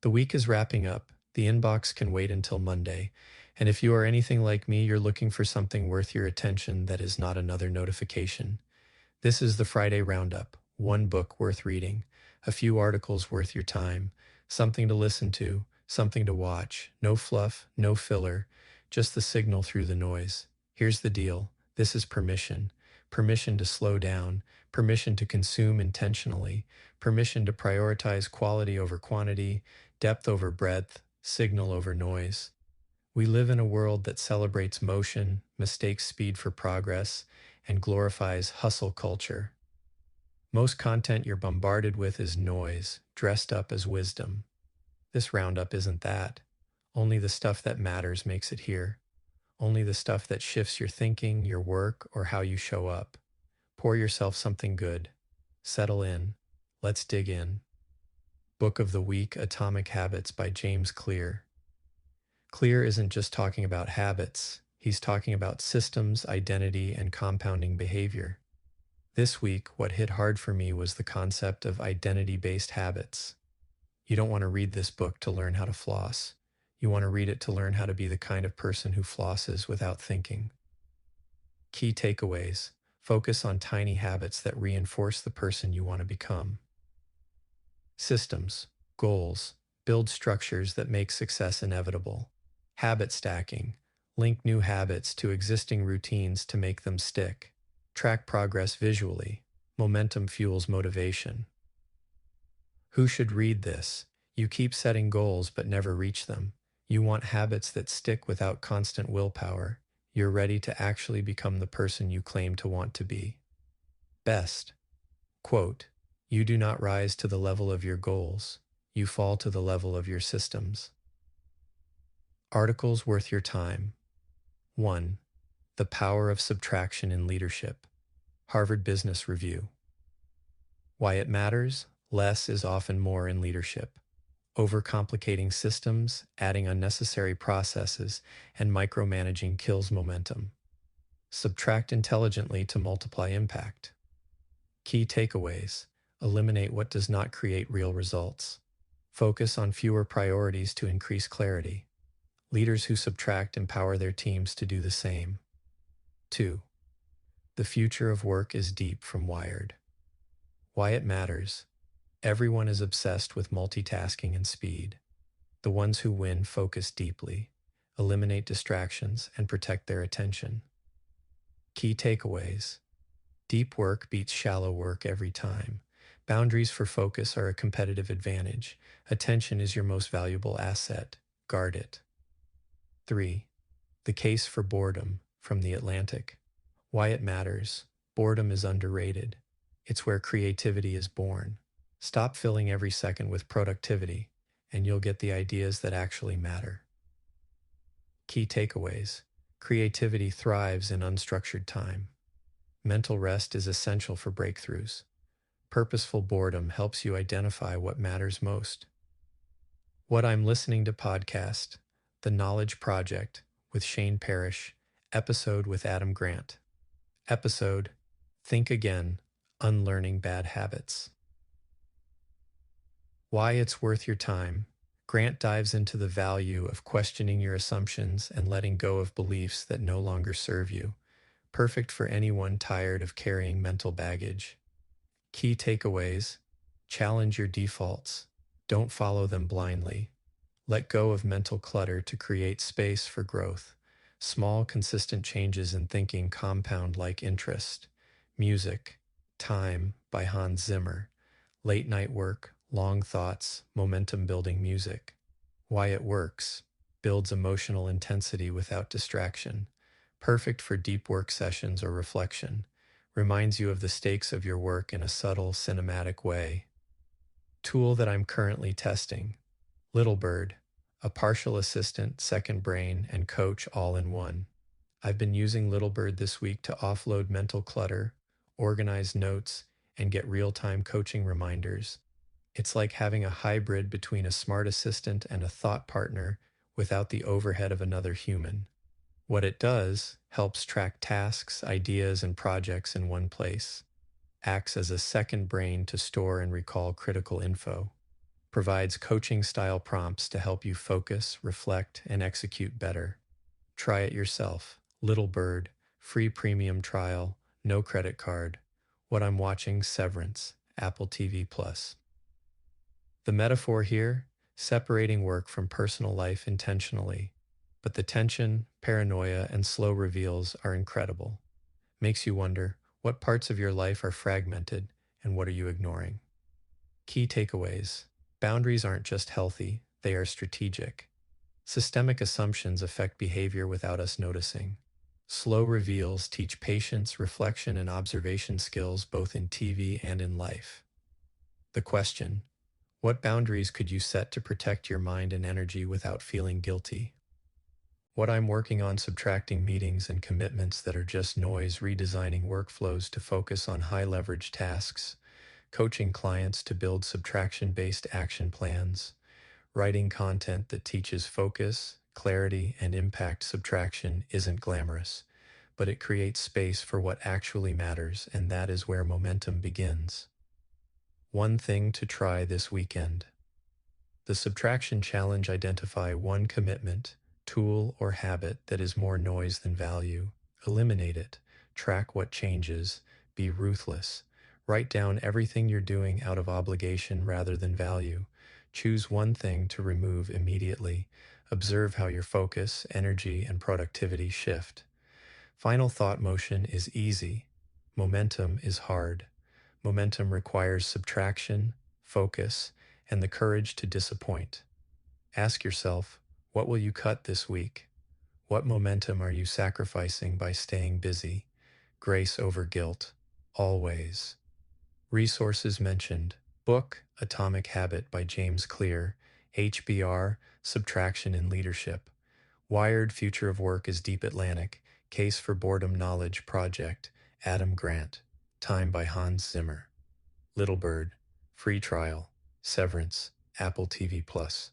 The week is wrapping up. The inbox can wait until Monday. And if you are anything like me, you're looking for something worth your attention that is not another notification. This is the Friday Roundup. One book worth reading, a few articles worth your time, something to listen to, something to watch. No fluff, no filler, just the signal through the noise. Here's the deal. This is permission. Permission to slow down, permission to consume intentionally, permission to prioritize quality over quantity, depth over breadth, signal over noise. We live in a world that celebrates motion, mistakes speed for progress, and glorifies hustle culture. Most content you're bombarded with is noise, dressed up as wisdom. This roundup isn't that. Only the stuff that matters makes it here. Only the stuff that shifts your thinking, your work, or how you show up. Pour yourself something good. Settle in. Let's dig in. Book of the Week, Atomic Habits by James Clear. Clear isn't just talking about habits. He's talking about systems, identity, and compounding behavior. This week, what hit hard for me was the concept of identity-based habits. You don't want to read this book to learn how to floss. You want to read it to learn how to be the kind of person who flosses without thinking. Key takeaways. Focus on tiny habits that reinforce the person you want to become. Systems, goals, build structures that make success inevitable. Habit stacking, link new habits to existing routines to make them stick. Track progress visually. Momentum fuels motivation. Who should read this? You keep setting goals but never reach them. You want habits that stick without constant willpower. You're ready to actually become the person you claim to want to be. Best. Quote, "You do not rise to the level of your goals. You fall to the level of your systems." Articles worth your time. 1. The Power of Subtraction in Leadership. Harvard Business Review. Why it matters? Less is often more in leadership. Overcomplicating systems, adding unnecessary processes, and micromanaging kills momentum. Subtract intelligently to multiply impact. Key takeaways. Eliminate what does not create real results. Focus on fewer priorities to increase clarity. Leaders who subtract empower their teams to do the same. 2. The Future of Work is Deep from Wired. Why it matters. Everyone is obsessed with multitasking and speed. The ones who win focus deeply, eliminate distractions, and protect their attention. Key takeaways. Deep work beats shallow work every time. Boundaries for focus are a competitive advantage. Attention is your most valuable asset. Guard it. 3. The Case for Boredom from The Atlantic. Why it matters. Boredom is underrated. It's where creativity is born. Stop filling every second with productivity, and you'll get the ideas that actually matter. Key takeaways. Creativity thrives in unstructured time. Mental rest is essential for breakthroughs. Purposeful boredom helps you identify what matters most. What I'm Listening to Podcast, The Knowledge Project with Shane Parrish, episode with Adam Grant. Episode, Think Again, Unlearning Bad Habits. Why it's worth your time. Grant dives into the value of questioning your assumptions and letting go of beliefs that no longer serve you. Perfect for anyone tired of carrying mental baggage. Key takeaways. Challenge your defaults. Don't follow them blindly. Let go of mental clutter to create space for growth. Small, consistent changes in thinking compound like interest. Music. Time by Hans Zimmer. Late night work, long thoughts, momentum-building music. Why it works. Builds emotional intensity without distraction. Perfect for deep work sessions or reflection. Reminds you of the stakes of your work in a subtle, cinematic way. Tool that I'm currently testing. Little Bird, a partial assistant, second brain, and coach all in one. I've been using Little Bird this week to offload mental clutter, organize notes, and get real-time coaching reminders. It's like having a hybrid between a smart assistant and a thought partner without the overhead of another human. What it does helps track tasks, ideas, and projects in one place. Acts as a second brain to store and recall critical info. provides coaching-style prompts to help you focus, reflect, and execute better. Try it yourself. Little Bird, free premium trial, no credit card. What I'm watching, Severance, Apple TV Plus. The metaphor here, separating work from personal life intentionally. But the tension, paranoia, and slow reveals are incredible. Makes you wonder, what parts of your life are fragmented and what are you ignoring? Key takeaways. Boundaries aren't just healthy, they are strategic. Systemic assumptions affect behavior without us noticing. Slow reveals teach patience, reflection, and observation skills both in TV and in life. The question: what boundaries could you set to protect your mind and energy without feeling guilty? What I'm working on: subtracting meetings and commitments that are just noise, redesigning workflows to focus on high leverage tasks, coaching clients to build subtraction-based action plans, writing content that teaches focus, clarity, and impact. Subtraction isn't glamorous, but it creates space for what actually matters, and that is where momentum begins. One thing to try this weekend. The subtraction challenge: identify one commitment, tool, or habit that is more noise than value. Eliminate it. Track what changes. Be ruthless. Write down everything you're doing out of obligation rather than value. Choose one thing to remove immediately. Observe how your focus, energy, and productivity shift. Final thought: motion is easy. Momentum is hard. Momentum requires subtraction, focus, and the courage to disappoint. Ask yourself, what will you cut this week? What momentum are you sacrificing by staying busy? Grace over guilt, always. Resources mentioned: book Atomic Habit by James Clear, HBR, Subtraction in Leadership. Wired, Future of Work is Deep Atlantic, Case for Boredom Knowledge Project, Adam Grant. Time by Hans Zimmer. Little Bird, free trial, Severance, Apple TV Plus.